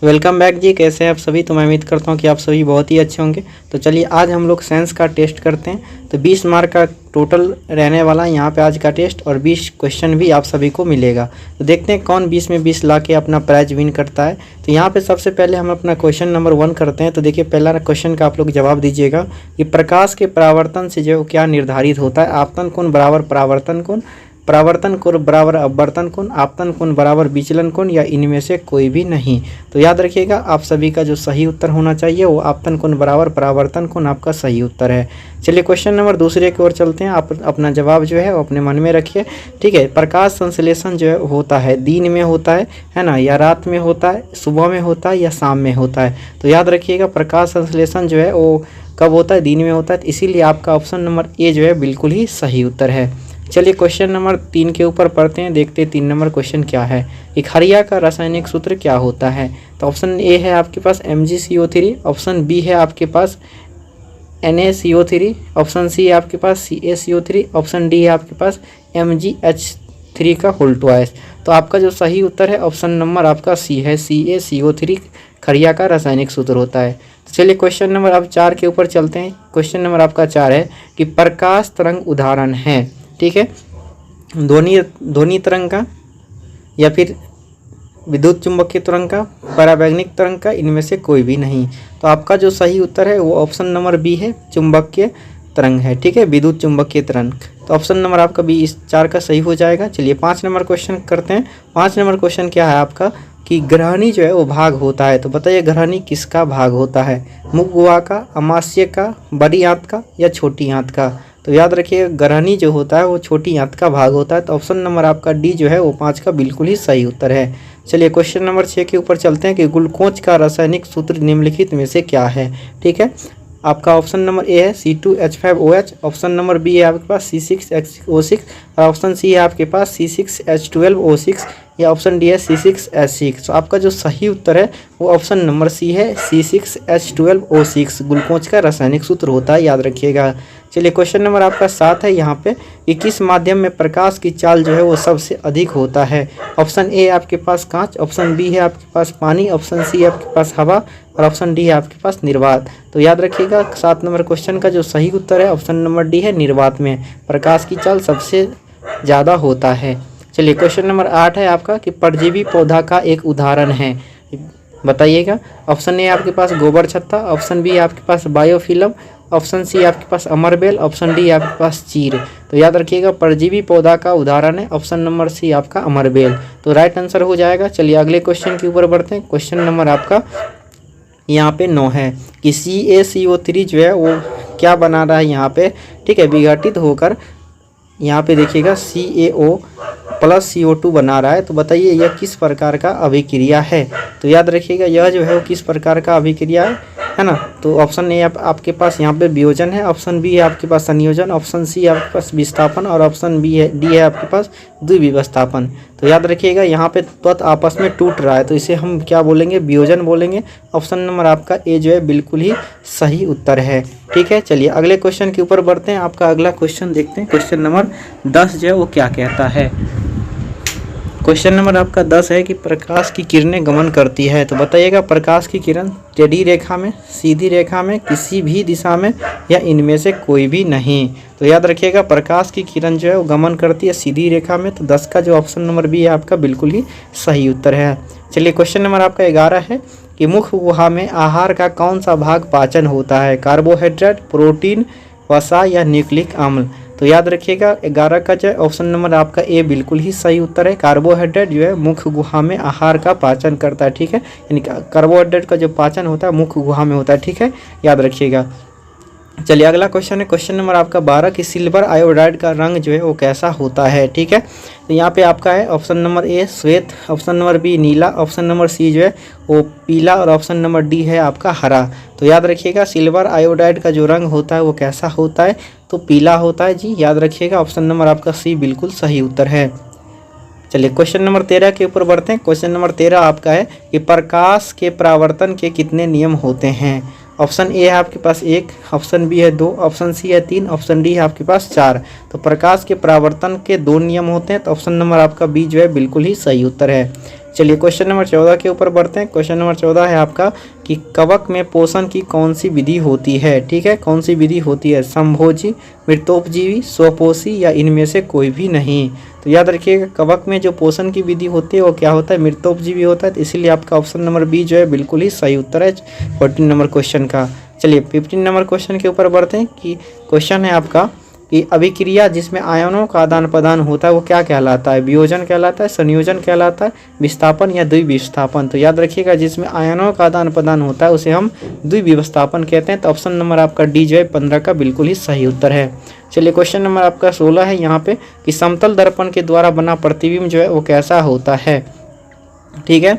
Welcome back जी। कैसे हैं आप सभी? तो मैं उम्मीद करता हूं कि आप सभी बहुत ही अच्छे होंगे। तो चलिए आज हम लोग साइंस का टेस्ट करते हैं। तो 20 मार्क का टोटल रहने वाला है यहाँ पे आज का टेस्ट, और 20 क्वेश्चन भी आप सभी को मिलेगा। तो देखते हैं कौन 20 में 20 ला के अपना प्राइज विन करता है। तो यहाँ पे सबसे पहले हम अपना क्वेश्चन नंबर 1 करते हैं। तो देखिए पहला क्वेश्चन का आप लोग जवाब दीजिएगा कि प्रकाश के परावर्तन से जो क्या निर्धारित होता है। आपतन कोण बराबर परावर्तन कोण, परावर्तन कोण बराबर अपवर्तन कोण, आपतन कोण बराबर विचलन कोण, या इनमें से कोई भी नहीं। तो याद रखिएगा आप सभी का जो सही उत्तर होना चाहिए वो आपतन कोण बराबर परावर्तन कोण आपका सही उत्तर है। चलिए क्वेश्चन नंबर दूसरे की ओर चलते हैं। आप अपना जवाब जो है वो अपने मन में रखिए, ठीक है। प्रकाश संश्लेषण जो है होता है दिन में होता है ना, या रात में होता है, सुबह में होता है, या शाम में होता है। तो याद रखिएगा प्रकाश संश्लेषण जो है वो कब होता है? दिन में होता है। तो इसीलिए आपका ऑप्शन नंबर ए जो है बिल्कुल ही सही उत्तर है। चलिए क्वेश्चन नंबर 3 के ऊपर पढ़ते हैं, देखते हैं 3 नंबर क्वेश्चन क्या है। एक हरिया का रासायनिक सूत्र क्या होता है? तो ऑप्शन ए है आपके पास MgCO3, ऑप्शन बी है आपके पास NaCO3, ऑप्शन सी है आपके पास CaCO3, ऑप्शन डी है आपके पास MgH3 का होल ट्वाइस। तो आपका जो सही उत्तर है ऑप्शन नंबर आपका सी है, CaCO3 खरिया का रासायनिक सूत्र होता है। तो चलिए क्वेश्चन नंबर अब 4 के ऊपर चलते हैं। क्वेश्चन नंबर आपका 4 है कि प्रकाश तरंग उदाहरण है, ठीक है, ध्वनि तरंग का, या फिर विद्युत चुंबकीय तरंग का, परावैज्ञानिक तरंग का, इनमें से कोई भी नहीं। तो आपका जो सही उत्तर है वो ऑप्शन नंबर बी है, चुंबकीय तरंग है, ठीक है, विद्युत चुंबकीय तरंग। तो ऑप्शन नंबर आपका बी इस 4 का सही हो जाएगा। चलिए 5 नंबर क्वेश्चन करते हैं। 5 नंबर क्वेश्चन क्या है आपका कि ग्रहणी जो है वो भाग होता है। तो बताइए ग्रहणी किसका भाग होता है? मुख गुहा का, अमाशय का, बड़ी आंत का, या छोटी आंत का? तो याद रखिए ग्रहणी जो होता है वो छोटी आंत का भाग होता है। तो ऑप्शन नंबर आपका डी जो है वो 5 का बिल्कुल ही सही उत्तर है। चलिए क्वेश्चन नंबर 6 के ऊपर चलते हैं कि ग्लूकोज का रासायनिक सूत्र निम्नलिखित में से क्या है, ठीक है। आपका ऑप्शन नंबर ए है C2H5OH, ऑप्शन नंबर बी है आपके पास C6H6O6, और ऑप्शन सी है आपके पापास C6H12O6, या ऑप्शन डी है C6H6। तो आपका जो सही उत्तर है वो ऑप्शन नंबर सी है, C6H12O6 ग्लूकोज का रासायनिक सूत्र होता है, याद रखिएगा। चलिए क्वेश्चन नंबर आपका 7 है यहाँ पे कि किस माध्यम में प्रकाश की चाल जो है वो सबसे अधिक होता है? ऑप्शन ए आपके पास कांच, ऑप्शन बी है आपके पास पानी, ऑप्शन सी है आपके पास हवा, और ऑप्शन डी है आपके पास निर्वात। तो याद रखिएगा 7 नंबर क्वेश्चन का जो सही उत्तर है ऑप्शन नंबर डी है, निर्वात में प्रकाश की चाल सबसे ज़्यादा होता है। चलिए क्वेश्चन नंबर 8 है आपका कि परजीवी पौधा का एक उदाहरण है, बताइएगा। ऑप्शन ए आपके पास गोबर छत्ता, ऑप्शन बी आपके पास बायोफिल्म, ऑप्शन सी आपके पास अमरबेल, ऑप्शन डी आपके पास चीर। तो याद रखिएगा परजीवी पौधा का उदाहरण है ऑप्शन नंबर सी आपका अमरबेल। तो राइट आंसर हो जाएगा। चलिए अगले क्वेश्चन के ऊपर बढ़ते हैं। क्वेश्चन नंबर आपका यहाँ पे 9 है कि CaCO3 जो है वो क्या बना रहा है यहाँ पे, ठीक है, विघटित होकर यहाँ पे देखिएगा CaO+CO2 बना रहा है। तो बताइए यह किस प्रकार का अभिक्रिया है? तो याद रखिएगा यह जो है वो किस प्रकार का अभिक्रिया है ना। तो ऑप्शन ए आपके पास यहाँ पे वियोजन है, ऑप्शन बी है आपके पास संयोजन, ऑप्शन सी आपके पास विस्थापन, और ऑप्शन डी है आपके पास द्विविस्थापन। तो याद रखिएगा यहाँ पे तत्व आपस में टूट रहा है, तो इसे हम क्या बोलेंगे? वियोजन बोलेंगे। ऑप्शन नंबर आपका ए जो है बिल्कुल ही सही उत्तर है, ठीक है। चलिए अगले क्वेश्चन के ऊपर बढ़ते हैं। आपका अगला क्वेश्चन देखते हैं। क्वेश्चन नंबर 10 जो है वो क्या कहता है? क्वेश्चन नंबर आपका 10 है कि प्रकाश की किरणें गमन करती है। तो बताइएगा प्रकाश की किरण टेढ़ी रेखा में, सीधी रेखा में, किसी भी दिशा में, या इनमें से कोई भी नहीं। तो याद रखिएगा प्रकाश की किरण जो है वो गमन करती है सीधी रेखा में। तो 10 का जो ऑप्शन नंबर बी है आपका बिल्कुल ही सही उत्तर है। चलिए क्वेश्चन नंबर आपका 11 है कि मुख गुहा में आहार का कौन सा भाग पाचन होता है? कार्बोहाइड्रेट, प्रोटीन, वसा, या न्यूक्लिक अम्ल? तो याद रखिएगा 11 का जो है ऑप्शन नंबर आपका ए बिल्कुल ही सही उत्तर है। कार्बोहाइड्रेट जो है मुख गुहा में आहार का पाचन करता है, ठीक है, यानी कार्बोहाइड्रेट का जो पाचन होता है मुख गुहा में होता है, ठीक है, याद रखिएगा। चलिए अगला क्वेश्चन है क्वेश्चन नंबर आपका 12 कि सिल्वर आयोडाइड का रंग जो है वो कैसा होता है, ठीक है। तो यहाँ पे आपका है ऑप्शन नंबर ए श्वेत, ऑप्शन नंबर बी नीला, ऑप्शन नंबर सी जो है वो पीला, और ऑप्शन नंबर डी है आपका हरा। तो याद रखिएगा सिल्वर आयोडाइड का जो रंग होता है वो कैसा होता है? तो पीला होता है जी, याद रखिएगा ऑप्शन नंबर आपका सी बिल्कुल सही उत्तर है। चलिए क्वेश्चन नंबर 13 के ऊपर बढ़ते हैं। क्वेश्चन नंबर 13 आपका है कि प्रकाश के परावर्तन के कितने नियम होते हैं? ऑप्शन ए है आपके पास 1, ऑप्शन बी है 2, ऑप्शन सी है 3, ऑप्शन डी है आपके पास 4। तो प्रकाश के परावर्तन के 2 नियम होते हैं। तो ऑप्शन नंबर आपका बी जो है बिल्कुल ही सही उत्तर है। चलिए क्वेश्चन नंबर 14 के ऊपर बढ़ते हैं। क्वेश्चन नंबर 14 है आपका कि कवक में पोषण की कौन सी विधि होती है। ठीक है, कौन सी विधि होती है, समभोजी, मृतोपजीवी, स्वपोषी या इनमें से कोई भी नहीं। तो याद रखिएगा कवक में जो पोषण की विधि होती है वो क्या होता है, मृतोपजीवी होता है। तो इसीलिए आपका ऑप्शन नंबर बी जो है बिल्कुल ही सही उत्तर है 14 नंबर क्वेश्चन का। चलिए 15 नंबर क्वेश्चन के ऊपर बढ़ते हैं कि क्वेश्चन है आपका कि अभिक्रिया जिसमें आयनों का आदान प्रदान होता है वो क्या कहलाता है, वियोजन कहलाता है, संयोजन कहलाता है, विस्थापन या द्विविस्थापन। तो याद रखिएगा जिसमें आयनों का आदान प्रदान होता है उसे हम द्विविस्थापन कहते हैं। तो ऑप्शन नंबर आपका डी जो है 15 का बिल्कुल ही सही उत्तर है। चलिए क्वेश्चन नंबर आपका 16 है यहाँ पे कि समतल दर्पण के द्वारा बना प्रतिबिंब जो है वो कैसा होता है। ठीक है,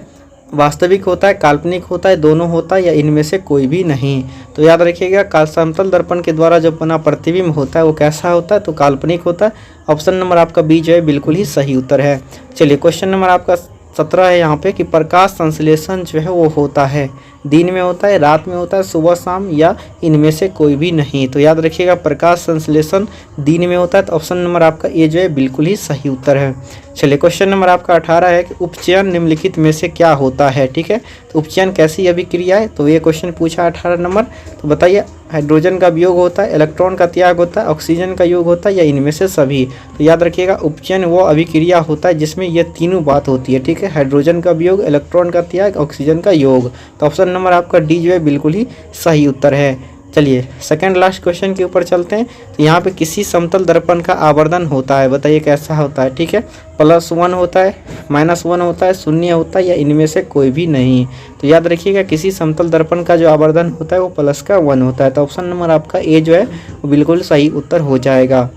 वास्तविक होता है, काल्पनिक होता है, दोनों होता है या इनमें से कोई भी नहीं। तो याद रखिएगा समतल दर्पण के द्वारा जब बना प्रतिबिंब होता है वो कैसा होता है, तो काल्पनिक होता है। ऑप्शन नंबर आपका बी जो है बिल्कुल ही सही उत्तर है। चलिए क्वेश्चन नंबर आपका 17 है यहाँ पे कि प्रकाश संश्लेषण जो है वो होता है, दिन में होता है, रात में होता है, सुबह शाम या इनमें से कोई भी नहीं। तो याद रखिएगा प्रकाश संश्लेषण दिन में होता है। तो ऑप्शन नंबर आपका ए जो है बिल्कुल ही सही उत्तर है। चलिए क्वेश्चन नंबर आपका 18 है कि उपचयन निम्नलिखित में से क्या होता है। ठीक है, तो उपचयन कैसी अभिक्रिया है, तो ये क्वेश्चन पूछा 18 नंबर। तो बताइए हाइड्रोजन का वियोग होता है, इलेक्ट्रॉन का त्याग होता है, ऑक्सीजन का योग होता है या इनमें से सभी। तो याद रखिएगा उपचयन वो अभिक्रिया होता है जिसमें ये तीनों बात होती है। ठीक है, हाइड्रोजन का वियोग, इलेक्ट्रॉन का त्याग, ऑक्सीजन का योग। तो ऑप्शन नंबर आपका डी जो है बिल्कुल ही सही उत्तर है। चलिए सेकंड लास्ट क्वेश्चन के ऊपर चलते हैं। तो यहाँ पे किसी समतल दर्पण का आवर्धन होता है, बताइए कैसा होता है। ठीक है, +1 होता है, -1 होता है, 0 होता है या इनमें से कोई भी नहीं। तो याद रखिएगा किसी समतल दर्पण का जो आवर्धन होता है वो +1 होता है। तो ऑप्शन नंबर आपका ए जो है वो बिल्कुल सही उत्तर हो जाएगा।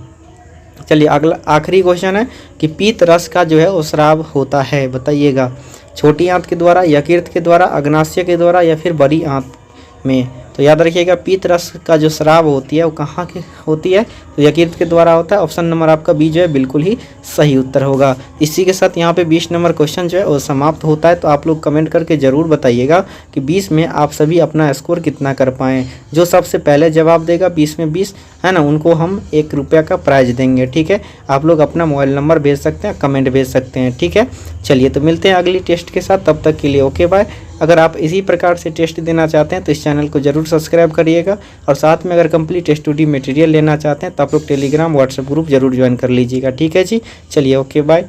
चलिए अगला आखिरी क्वेश्चन है कि पीत रस का जो है वो स्राव होता है, बताइएगा छोटी आंत के द्वारा, यकृत के द्वारा, अग्नाशय के द्वारा या फिर बड़ी आंत में। तो याद रखिएगा पीत रस का जो स्राव होती है वो कहाँ की होती है, तो यकृत के द्वारा होता है। ऑप्शन नंबर आपका बी जो है बिल्कुल ही सही उत्तर होगा। इसी के साथ यहाँ पे 20 नंबर क्वेश्चन जो है वो समाप्त होता है। तो आप लोग कमेंट करके ज़रूर बताइएगा कि 20 में आप सभी अपना स्कोर कितना कर पाएँ। जो सबसे पहले जवाब देगा 20 में 20 है ना, उनको हम 1 रुपया का प्राइज़ देंगे। ठीक है, आप लोग अपना मोबाइल नंबर भेज सकते हैं, कमेंट भेज सकते हैं। ठीक है, चलिए तो मिलते हैं अगली टेस्ट के साथ, तब तक के लिए ओके बाय। अगर आप इसी प्रकार से टेस्ट देना चाहते हैं तो इस चैनल को जरूर सब्सक्राइब करिएगा, और साथ में अगर कंप्लीट स्टडी मटेरियल लेना चाहते हैं तो आप लोग टेलीग्राम व्हाट्सएप ग्रुप जरूर ज्वाइन कर लीजिएगा। ठीक है जी, चलिए ओके बाय।